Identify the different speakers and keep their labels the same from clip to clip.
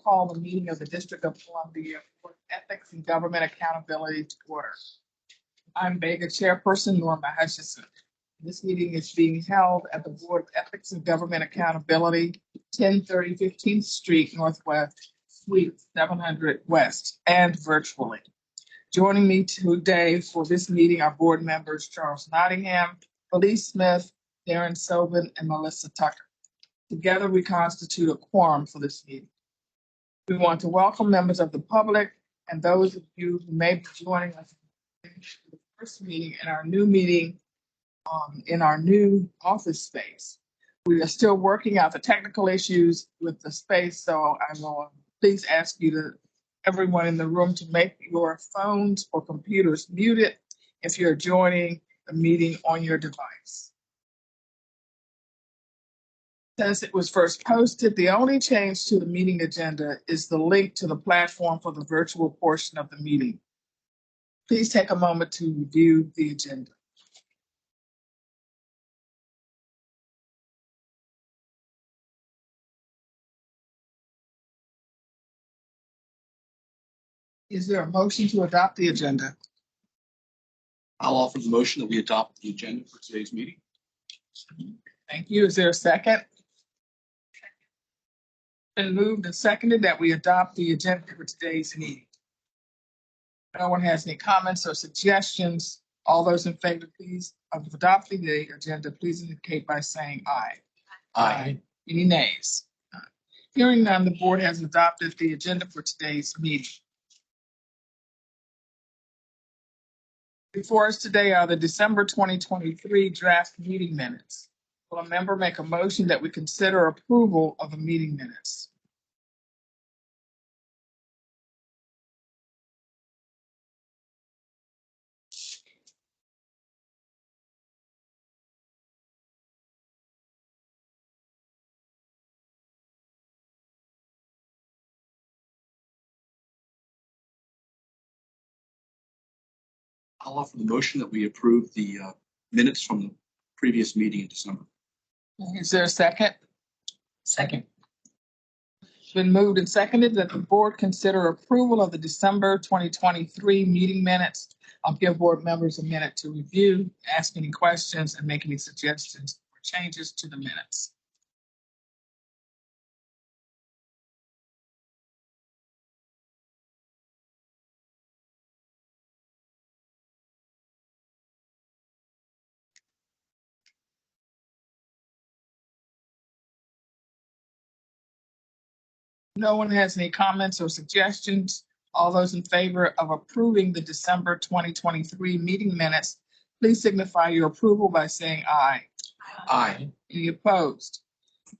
Speaker 1: call the meeting of the District of Columbia for Ethics and Government Accountability to order. I'm Bega Chairperson Norma Hutcheson. This meeting is being held at the Board of Ethics and Government Accountability, 1030 15th Street Northwest, Suite 700 West, and virtually. Joining me today for this meeting are board members Charles Nottingham, Felice Smith, Darrin, Sobin, and Melissa Tucker. Together, we constitute a quorum for this meeting. We want to welcome members of the public and those of you who may be joining us for the first meeting in our new in our new office space. We are still working out the technical issues with the space, so I will please ask everyone in the room to make your phones or computers muted if you're joining the meeting on your device. Since it was first posted, the only change to the meeting agenda is the link to the platform for the virtual portion of the meeting. Please take a moment to review the agenda. Is there a motion to adopt the agenda?
Speaker 2: I'll offer the motion that we adopt the agenda for today's meeting.
Speaker 1: Thank you. Is there a second? Been moved and seconded that we adopt the agenda for today's meeting. If no one has any comments or suggestions, all those in favor, please, of adopting the agenda, please indicate by saying aye.
Speaker 2: Aye.
Speaker 1: Any nays? Hearing none, the board has adopted the agenda for today's meeting. Before us today are the December 2023 draft meeting minutes. Will a member make a motion that we consider approval of the meeting minutes?
Speaker 2: I'll offer the motion that we approve the minutes from the previous meeting in December.
Speaker 1: Is there a second?
Speaker 3: Second.
Speaker 1: It's been moved and seconded that the board consider approval of the December 2023 meeting minutes. I'll give board members a minute to review, ask any questions, and make any suggestions or changes to the minutes. No one has any comments or suggestions. All those in favor of approving the December 2023 meeting minutes, please signify your approval by saying aye.
Speaker 2: Aye.
Speaker 1: Any opposed?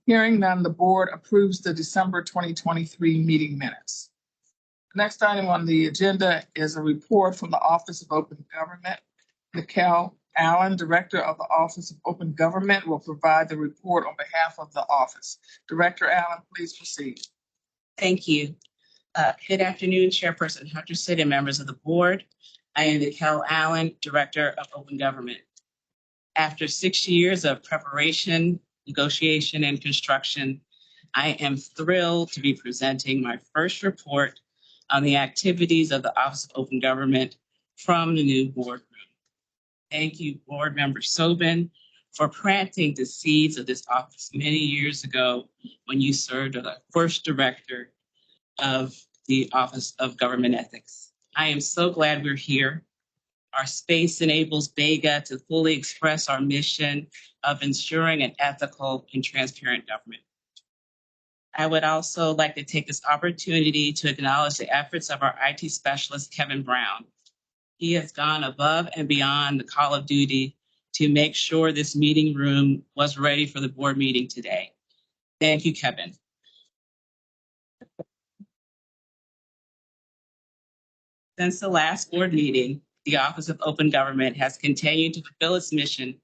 Speaker 1: Hearing none, the board approves the December 2023 meeting minutes. The next item on the agenda is a report from the Office of Open Government. Niquelle Allen, Director of the Office of Open Government, will provide the report on behalf of the office. Director Allen, please proceed.
Speaker 3: Thank you. Good afternoon, Chairperson Hutcheson and members of the board. I am Niquelle Allen, Director of Open Government. After 6 years of preparation, negotiation, and construction, I am thrilled to be presenting my first report on the activities of the Office of Open Government from the new boardroom. Thank you, Board Member Sobin, for planting the seeds of this office many years ago when you served as the first director of the Office of Government Ethics. I am so glad we're here. Our space enables Bega to fully express our mission of ensuring an ethical and transparent government. I would also like to take this opportunity to acknowledge the efforts of our IT specialist, Kevin Brown. He has gone above and beyond the call of duty to make sure this meeting room was ready for the board meeting today. Thank you, Kevin. Since the last board meeting, the Office of Open Government has continued to fulfill its mission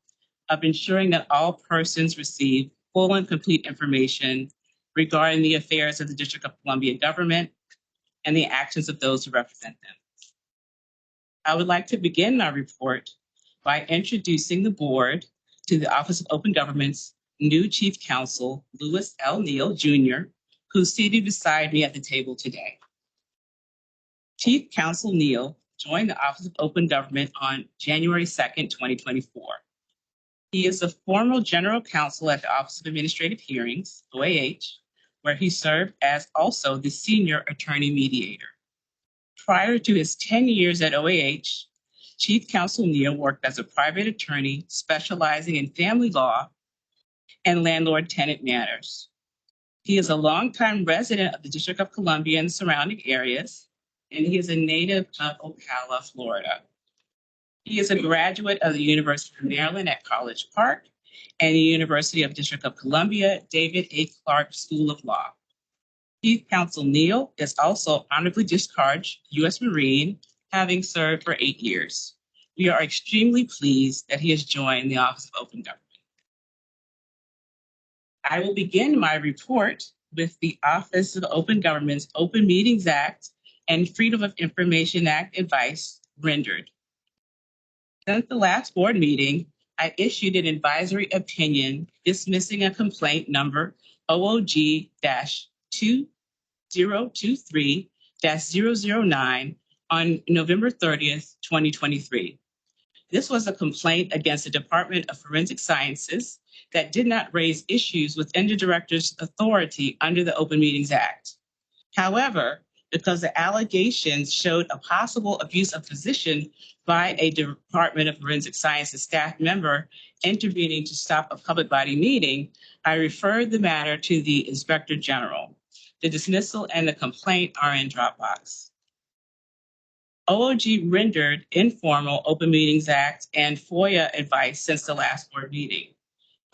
Speaker 3: of ensuring that all persons receive full and complete information regarding the affairs of the District of Columbia government and the actions of those who represent them. I would like to begin my report by introducing the board to the Office of Open Government's new Chief Counsel, Louis L. Neal, Jr., who's seated beside me at the table today. Chief Counsel Neal joined the Office of Open Government on January 2nd, 2024. He is the former General Counsel at the Office of Administrative Hearings, OAH, where he served as also the Senior Attorney Mediator. Prior to his 10 years at OAH, Chief Counsel Neal worked as a private attorney specializing in family law and landlord-tenant matters. He is a longtime resident of the District of Columbia and surrounding areas, and he is a native of Ocala, Florida. He is a graduate of the University of Maryland at College Park and the University of District of Columbia, David A. Clark School of Law. Chief Counsel Neal is also honorably discharged U.S. Marine, having served for 8 years. We are extremely pleased that he has joined the Office of Open Government. I will begin my report with the Office of Open Government's Open Meetings Act and Freedom of Information Act advice rendered. Since the last board meeting, I issued an advisory opinion dismissing a complaint number OOG-2023-009 on November 30th, 2023. This was a complaint against the Department of Forensic Sciences that did not raise issues within the director's authority under the Open Meetings Act. However, because the allegations showed a possible abuse of position by a Department of Forensic Sciences staff member intervening to stop a public body meeting, I referred the matter to the Inspector General. The dismissal and the complaint are in Dropbox. OOG rendered informal Open Meetings Act and FOIA advice since the last board meeting.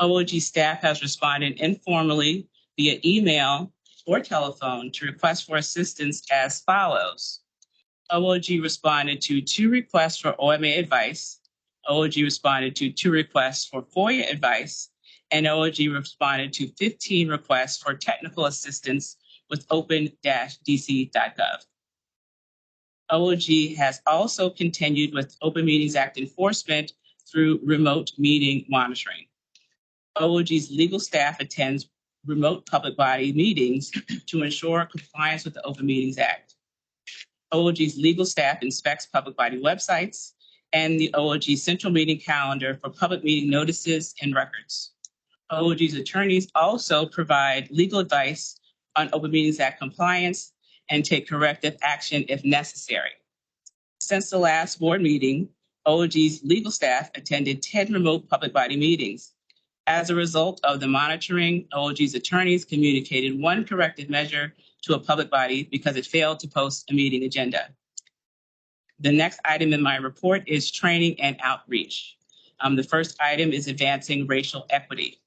Speaker 3: OOG staff has responded informally via email or telephone to requests for assistance as follows. OOG responded to 2 requests for OMA advice. OOG responded to 2 requests for FOIA advice, and OOG responded to 15 requests for technical assistance with open-dc.gov. OOG has also continued with Open Meetings Act enforcement through remote meeting monitoring. OOG's legal staff attends remote public body meetings to ensure compliance with the Open Meetings Act. OOG's legal staff inspects public body websites and the OOG central meeting calendar for public meeting notices and records. OOG's attorneys also provide legal advice on Open Meetings Act compliance and take corrective action if necessary. Since the last board meeting, OOG's legal staff attended 10 remote public body meetings. As a result of the monitoring, OOG's attorneys communicated 1 corrective measure to a public body because it failed to post a meeting agenda. The next item in my report is training and outreach. The first item is advancing racial equity.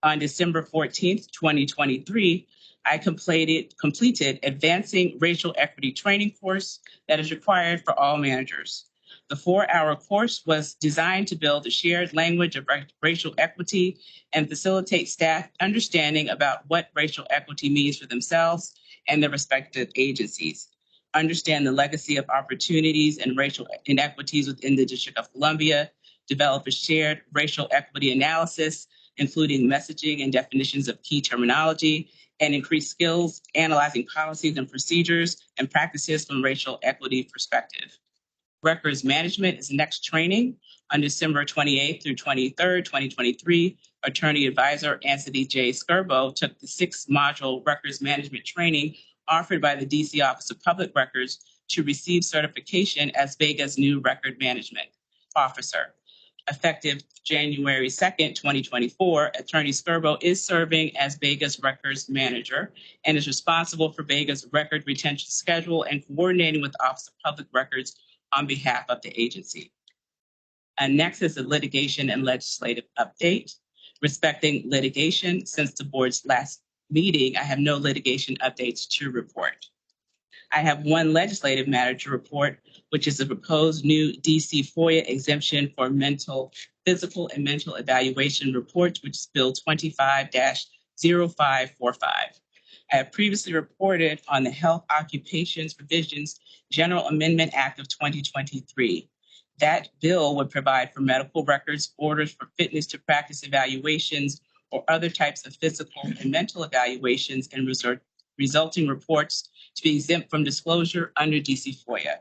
Speaker 3: On December 14th, 2023, I completed Advancing Racial Equity training course that is required for all managers. The 4-hour course was designed to build a shared language of racial equity and facilitate staff understanding about what racial equity means for themselves and their respective agencies, understand the legacy of opportunities and racial inequities within the District of Columbia, develop a shared racial equity analysis, including messaging and definitions of key terminology, and increase skills analyzing policies and procedures and practices from racial equity perspective. Records management is next training on December 28th through 23rd, 2023. Attorney advisor Anthony J. Skirbo took the 6-module records management training offered by the D.C. Office of Public Records to receive certification as Bega's new record management officer. Effective January 2nd, 2024, Attorney Skirbo is serving as Bega's records manager and is responsible for Bega's record retention schedule and coordinating with the Office of Public Records on behalf of the agency. And next is the litigation and legislative update. Respecting litigation, since the board's last meeting, I have no litigation updates to report. I have 1 legislative matter to report, which is the proposed new DC FOIA exemption for physical and mental evaluation reports, which is Bill 25-0545. I have previously reported on the Health Occupations Provisions General Amendment Act of 2023. That bill would provide for medical records, orders for fitness to practice evaluations, or other types of physical and mental evaluations and resulting reports to be exempt from disclosure under DC FOIA.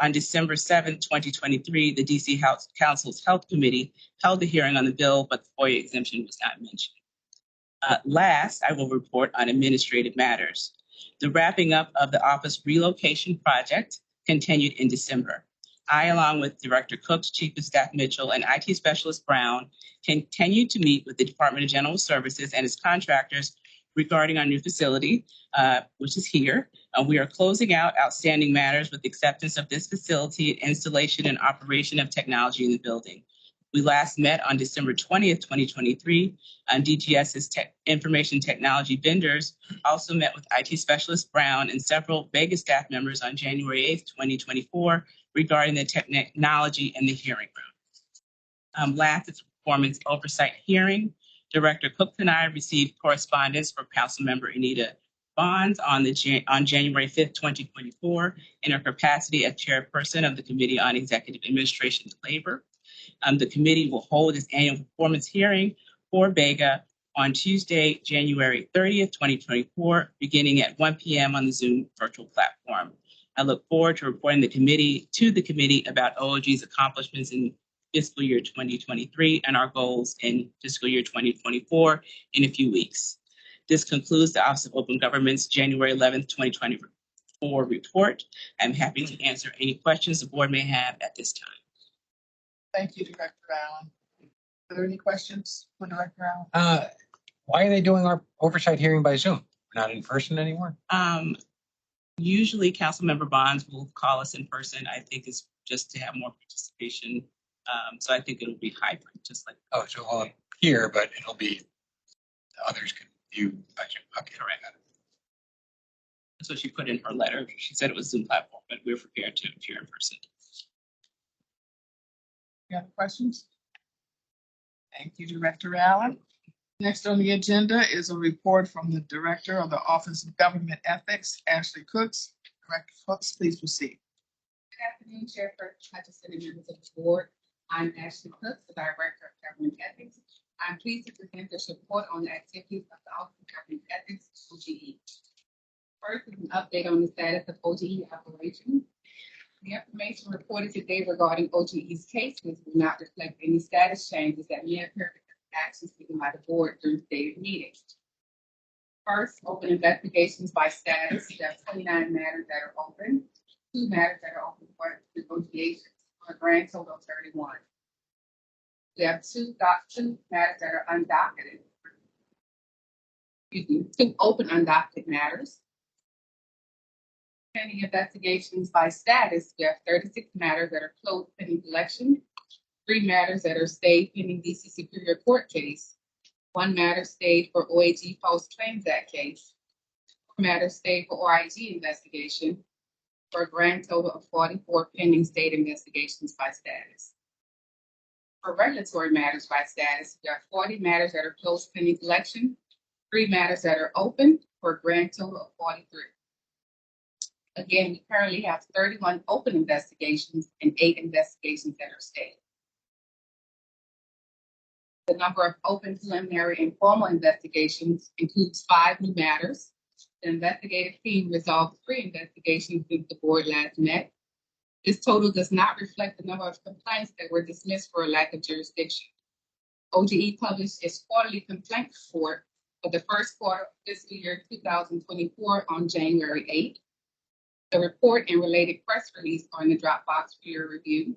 Speaker 3: On December 7, 2023, the DC House Council's Health Committee held a hearing on the bill, but the FOIA exemption was not mentioned. Last, I will report on administrative matters. The wrapping up of the office relocation project continued in December. I, along with Director Cooks, Chief of Staff Mitchell, and IT Specialist Brown, continued to meet with the Department of General Services and its contractors regarding our new facility, which is here. We are closing out outstanding matters with acceptance of this facility, installation, and operation of technology in the building. We last met on December 20th, 2023. DGS's information technology vendors also met with IT Specialist Brown and several Bega staff members on January 8th, 2024, regarding the technology in the hearing room. Last, it's a performance oversight hearing. Director Cook and I received correspondence from Councilmember Anita Bonds on January 5th, 2024, in her capacity as chairperson of the Committee on Executive Administration and Labor. The committee will hold its annual performance hearing for Bega on Tuesday, January 30th, 2024, beginning at 1 p.m. on the Zoom virtual platform. I look forward to reporting to the committee about OOG's accomplishments in fiscal year 2023 and our goals in fiscal year 2024 in a few weeks. This concludes the Office of Open Government's January 11th, 2024 report. I'm happy to answer any questions the board may have at this time.
Speaker 1: Thank you, Director Allen. Are there any questions for Director Allen?
Speaker 4: Why are they doing our oversight hearing by Zoom? We're not in person anymore?
Speaker 3: Usually Councilmember Bonds will call us in person. I think it's just to have more participation. So I think it'll be hybrid, just like.
Speaker 4: Oh, so I'll here, but it'll be, others can view by Zoom. Okay,
Speaker 3: correct. That's what she put in her letter. She said it was Zoom platform, but we're prepared to appear in person.
Speaker 1: Any other questions? Thank you, Director Allen. Next on the agenda is a report from the Director of the Office of Government Ethics, Ashley Cooks. Director Cooks, please proceed.
Speaker 5: Good afternoon, Chairperson Hutcheson and members of the board. I'm Ashley Cooks, the Director of Government Ethics. I'm pleased to present this report on the activities of the Office of Government Ethics, OGE. First is an update on the status of OGE operations. The information reported today regarding OGE's cases will not reflect any status changes that may occur because of actions taken by the board during today's meeting. First, open investigations by status. We have 29 matters that are open, 2 matters that are open for negotiations, for a grand total of 31. We have 2 matters that are undocketed. 2 open undocketed matters. Pending investigations by status, we have 36 matters that are closed pending collection, 3 matters that are stayed pending DC Superior Court case, 1 matter stayed for OAG False Claims Act case, 4 matters stayed for OIG investigation, for a grand total of 44 pending state investigations by status. For regulatory matters by status, we have 40 matters that are closed pending collection, 3 matters that are open, for a grand total of 43. Again, we currently have 31 open investigations and 8 investigations that are stayed. The number of open, preliminary, and formal investigations includes 5 new matters. The investigative team resolved 3 investigations since the board last met. This total does not reflect the number of complaints that were dismissed for a lack of jurisdiction. OGE published its quarterly complaint report for the first quarter of fiscal year 2024 on January 8th. The report and related press release are in the Dropbox for your review.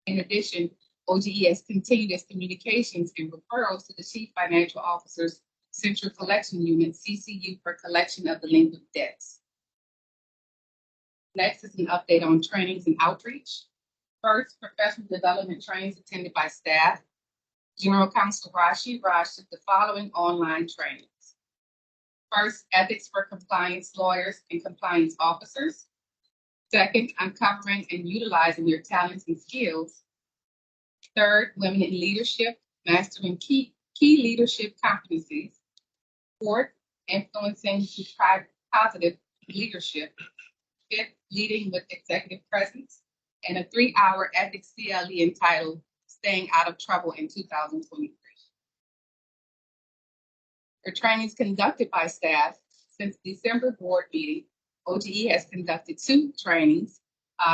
Speaker 5: In addition, OGE has continued its communications and referrals to the Chief Financial Officer's Central Collection Unit, CCU, for collection of delinquent debts. Next is an update on trainings and outreach. First, professional development trainings attended by staff. General Counsel Rashi Raj took the following online trainings. First, ethics for compliance lawyers and compliance officers. Second, uncovering and utilizing your talents and skills. Third, women in leadership, mastering key leadership competencies. Fourth, influencing to positive leadership. Fifth, leading with executive presence. And a 3-hour ethics CLE entitled Staying Out of Trouble in 2023. For trainings conducted by staff, Since December board meeting, OGE has conducted 2 trainings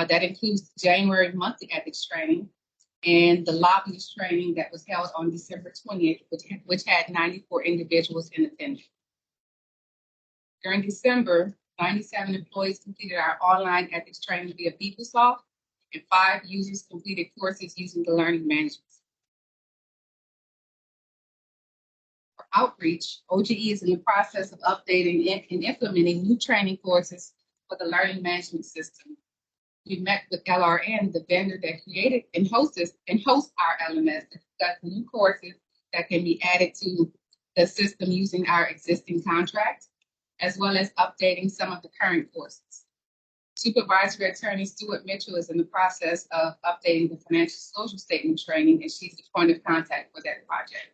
Speaker 5: that includes January monthly ethics training and the lobbyist training that was held on December 20th, which had 94 individuals in attendance. During December, 97 employees completed our online ethics training via PeopleSoft, and 5 users completed courses using the learning management. For outreach, OGE is in the process of updating and implementing new training courses for the learning management system. We met with LRN, the vendor that created and hosts our LMS, to discuss new courses that can be added to the system using our existing contract, as well as updating some of the current courses. Supervisory Attorney Stuart Mitchell is in the process of updating the financial disclosure statement training, and she's the point of contact for that project.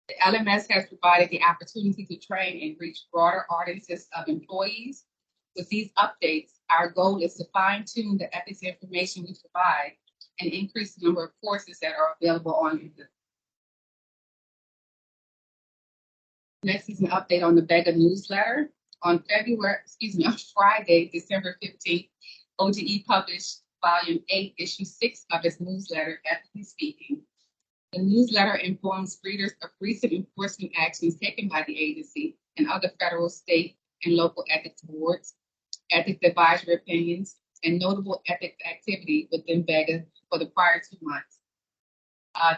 Speaker 5: The LMS has provided the opportunity to train and reach broader audiences of employees. With these updates, our goal is to fine-tune the ethics information we provide and increase the number of courses that are available on the system. Next is an update on the Bega newsletter. On Friday, December 15th, OGE published Volume 8, Issue 6 of its newsletter, Ethically Speaking. The newsletter informs readers of recent enforcement actions taken by the agency and other federal, state, and local ethics boards, ethics advisory opinions, and notable ethics activity within Bega for the prior 2 months.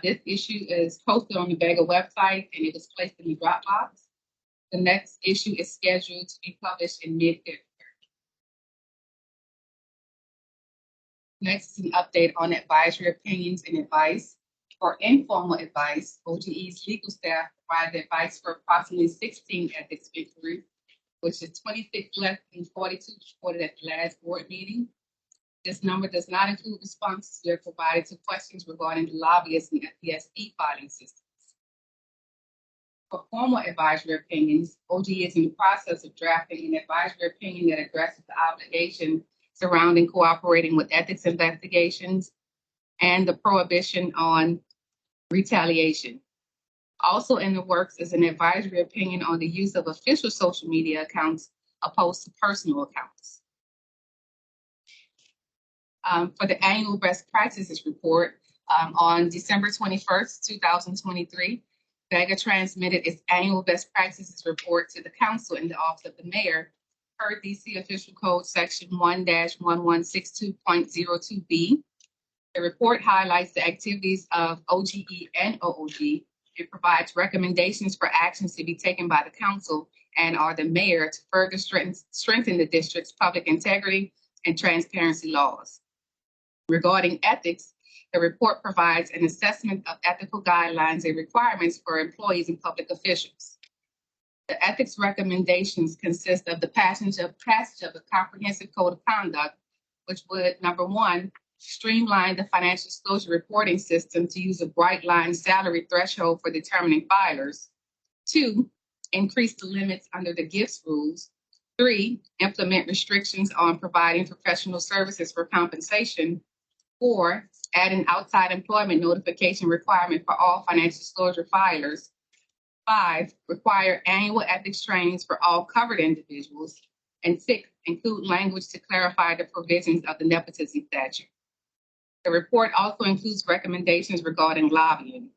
Speaker 5: This issue is posted on the Bega website, and it was placed in the Dropbox. The next issue is scheduled to be published in mid-February. Next is an update on advisory opinions and advice. For informal advice, OGE's legal staff provided advice for approximately 16 ethics inquiries, which is 26 less than 42 reported at the last board meeting. This number does not include responses that are provided to questions regarding the lobbyist and FPSP filing systems. For formal advisory opinions, OGE is in the process of drafting an advisory opinion that addresses the obligation surrounding cooperating with ethics investigations and the prohibition on retaliation. Also in the works is an advisory opinion on the use of official social media accounts opposed to personal accounts. For the annual best practices report, on December 21st, 2023, Bega transmitted its annual best practices report to the council in the office of the mayor per DC Official Code Section 1-1162.02B. The report highlights the activities of OGE and OOG. It provides recommendations for actions to be taken by the council and or the mayor to further strengthen the district's public integrity and transparency laws. Regarding ethics, the report provides an assessment of ethical guidelines and requirements for employees and public officials. The ethics recommendations consist of the passage of a comprehensive code of conduct, which would, number 1, streamline the financial disclosure reporting system to use a bright line salary threshold for determining filers. 2, increase the limits under the gifts rules. 3, implement restrictions on providing professional services for compensation. 4, add an outside employment notification requirement for all financial disclosure filers. 5, require annual ethics trainings for all covered individuals. And 6, include language to clarify the provisions of the nepotism statute. The report also includes recommendations regarding lobbying.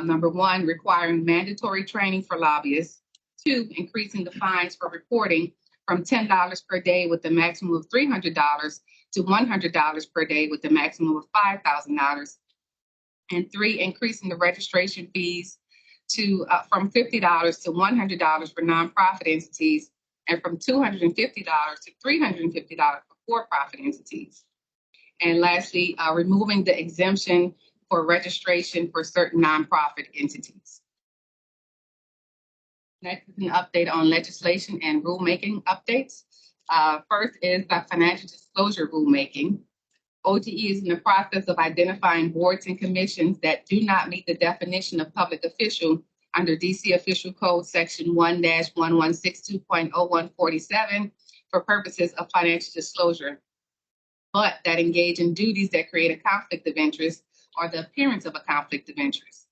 Speaker 5: Number 1, requiring mandatory training for lobbyists. 2, increasing the fines for reporting from $10 per day with the maximum of $300 to $100 per day with the maximum of $5,000. And 3, increasing the registration fees to from $50 to $100 for nonprofit entities and from $250 to $350 for for-profit entities. And lastly, removing the exemption for registration for certain nonprofit entities. Next is an update on legislation and rulemaking updates. First is the financial disclosure rulemaking. OGE is in the process of identifying boards and commissions that do not meet the definition of public official under DC Official Code Section 1-1162.0147 for purposes of financial disclosure, but that engage in duties that create a conflict of interest or the appearance of a conflict of interest.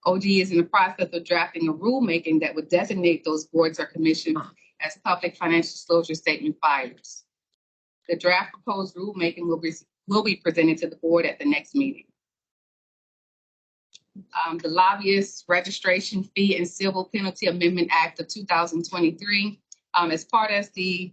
Speaker 5: OGE is in the process of drafting a rulemaking that would designate those boards or commissions as public financial disclosure statement filers. The draft proposed rulemaking will be presented to the board at the next meeting. The Lobbyist Registration Fee and Civil Penalty Amendment Act of 2023, as part of the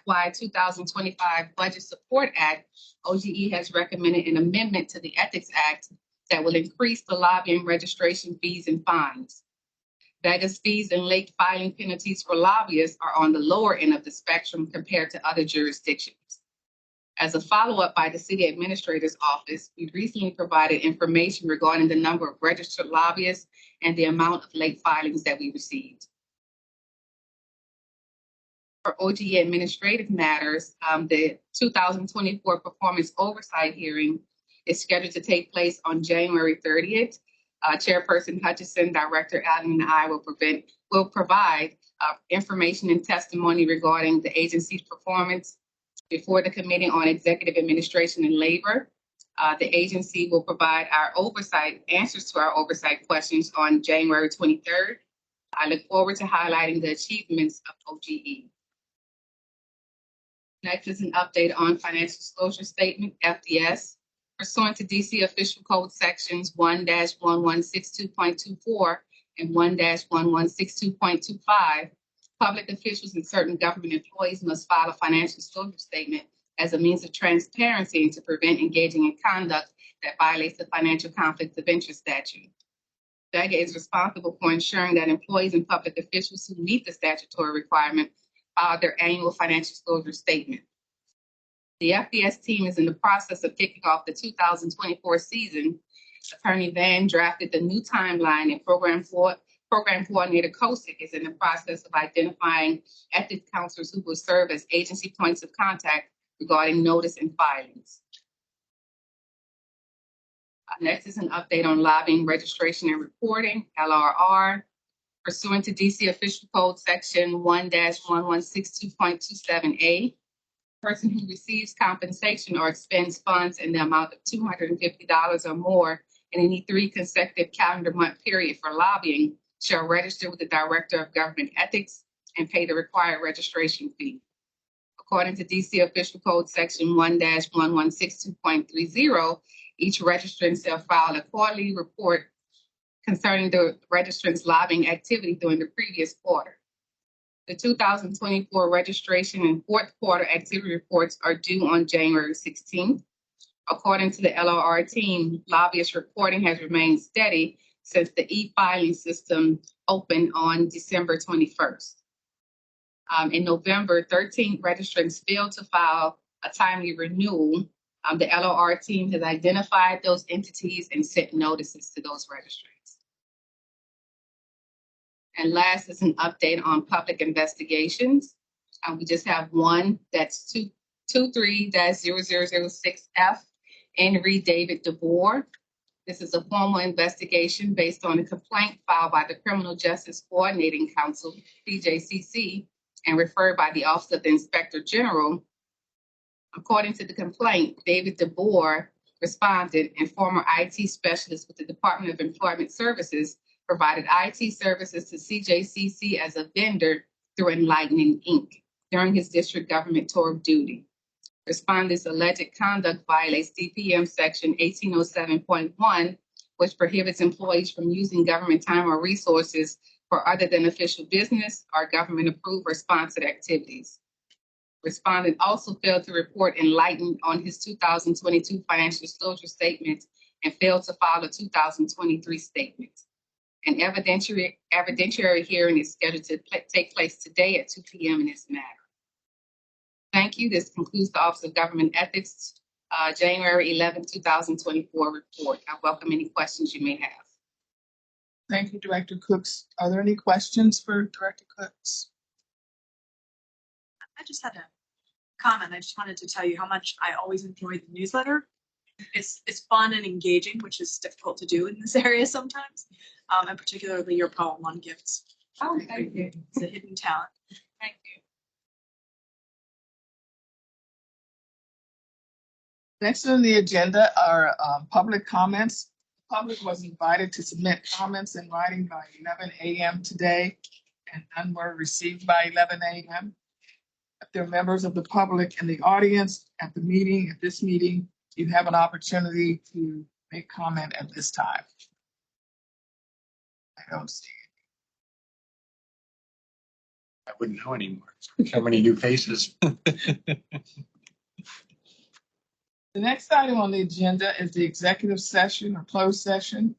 Speaker 5: FY 2025 Budget Support Act, OGE has recommended an amendment to the Ethics Act that will increase the lobbying registration fees and fines. Bega's fees and late filing penalties for lobbyists are on the lower end of the spectrum compared to other jurisdictions. As a follow-up by the City Administrator's Office, we recently provided information regarding the number of registered lobbyists and the amount of late filings that we received. For OGE administrative matters, the 2024 performance oversight hearing is scheduled to take place on January 30th. Chairperson Hutcheson, Director Allen, and I will provide information and testimony regarding the agency's performance before the Committee on Executive Administration and Labor. The agency will provide answers to our oversight questions on January 23rd. I look forward to highlighting the achievements of OGE. Next is an update on financial disclosure statement, FDS. Pursuant to DC Official Code Sections 1-1162.24 and 1-1162.25, public officials and certain government employees must file a financial disclosure statement as a means of transparency and to prevent engaging in conduct that violates the Financial Conflict of Interest statute. Bega is responsible for ensuring that employees and public officials who meet the statutory requirement file their annual financial disclosure statement. The FDS team is in the process of kicking off the 2024 season. Attorney Van drafted the new timeline, and Program Coordinator Kosick is in the process of identifying ethics counselors who will serve as agency points of contact regarding notice and filings. Next is an update on lobbying registration and reporting, LRR. Pursuant to DC Official Code Section 1-1162.27A, person who receives compensation or expends funds in the amount of $250 or more in any 3 consecutive calendar month period for lobbying shall register with the Director of Government Ethics and pay the required registration fee. According to DC Official Code Section 1-1162.30, each registrant shall file a quarterly report concerning the registrant's lobbying activity during the previous quarter. The 2024 registration and fourth quarter activity reports are due on January 16th. According to the LRR team, lobbyist reporting has remained steady since the e-filing system opened on December 21st. In November, 13 registrants failed to file a timely renewal. The LRR team has identified those entities and sent notices to those registrants. And last is an update on public investigations. We just have one, that's 23-0006F, Henry David DeBoer. This is a formal investigation based on a complaint filed by the Criminal Justice Coordinating Council, CJCC, and referred by the Office of the Inspector General. According to the complaint, David DeBoer, respondent and former IT specialist with the Department of Employment Services, provided IT services to CJCC as a vendor through Enlightening Inc. during his district government tour of duty. Respondent's alleged conduct violates DPM Section 1807.1, which prohibits employees from using government time or resources for other than official business or government-approved or sponsored activities. Respondent also failed to report Enlighten on his 2022 financial disclosure statement and failed to file a 2023 statement. An evidentiary hearing is scheduled to take place today at 2 p.m. in this matter. Thank you. This concludes the Office of Government Ethics, January 11, 2024 report. I welcome any questions you may have.
Speaker 1: Thank you, Director Cooks. Are there any questions for Director Cooks?
Speaker 6: I just had a comment. I just wanted to tell you how much I always enjoy the newsletter. It's fun and engaging, which is difficult to do in this area sometimes, and particularly your poem on gifts.
Speaker 5: Oh, thank you.
Speaker 6: It's a hidden talent.
Speaker 5: Thank you.
Speaker 1: Next on the agenda are public comments. Public was invited to submit comments in writing by 11 a.m. today, and none were received by 11 a.m. If there are members of the public in the audience at this meeting, you have an opportunity to make comment at this time. I don't see.
Speaker 4: I wouldn't know anymore. So many new faces.
Speaker 1: The next item on the agenda is the executive session or closed session.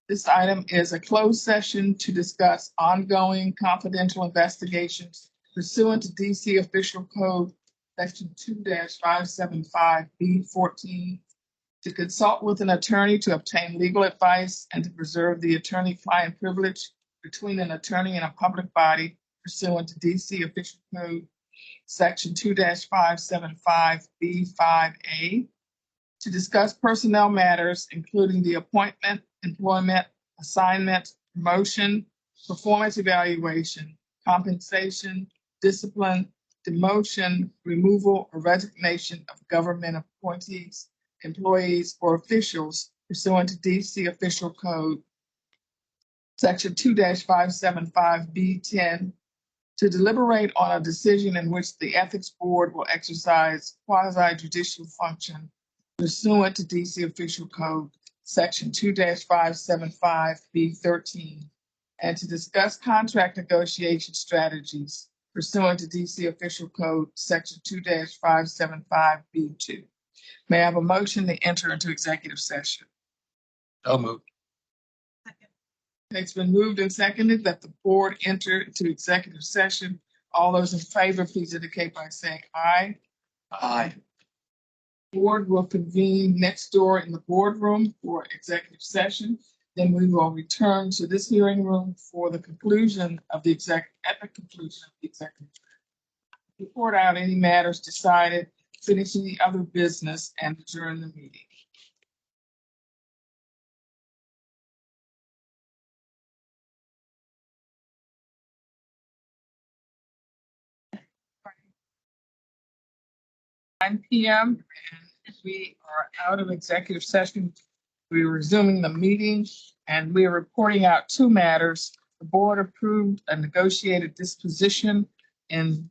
Speaker 1: This item is a closed session to discuss ongoing confidential investigations pursuant to D.C. Official Code Section 2-575B14, to consult with an attorney to obtain legal advice and to preserve the attorney-client privilege between an attorney and a public body pursuant to D.C. Official Code Section 2-575B5A, to discuss personnel matters, including the appointment, employment, assignment, promotion, performance evaluation, compensation, discipline, demotion, removal, or resignation of government appointees, employees, or officials pursuant to D.C. Official Code Section 2-575B10, to deliberate on a decision in which the Ethics Board will exercise quasi-judicial function pursuant to D.C. Official Code Section 2-575B13, and to discuss contract negotiation strategies pursuant to D.C. Official Code Section 2-575B2. May I have a motion to enter into executive session?
Speaker 4: So moved.
Speaker 1: It's been moved and seconded that the board enter into executive session. All those in favor, please indicate by saying aye.
Speaker 2: Aye.
Speaker 1: Board will convene next door in the boardroom for executive session. Then we will return to this hearing room for the conclusion of the executive session. Report out any matters decided, finish any other business, and adjourn the meeting. Nine p.m. and we are out of executive session. We're resuming the meeting and we are reporting out two matters. The board approved a negotiated disposition in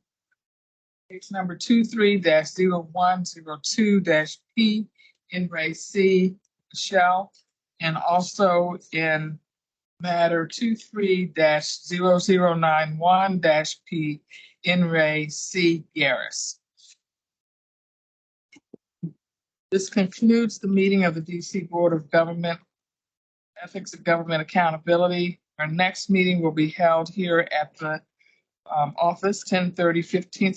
Speaker 1: case number 23-0102-P in Ray C. Michelle, and also in matter 23-0091-P in Ray C. Garris. This concludes the meeting of the D.C. Board of Government Ethics and Government Accountability. Our next meeting will be held here at the office, 1030 15th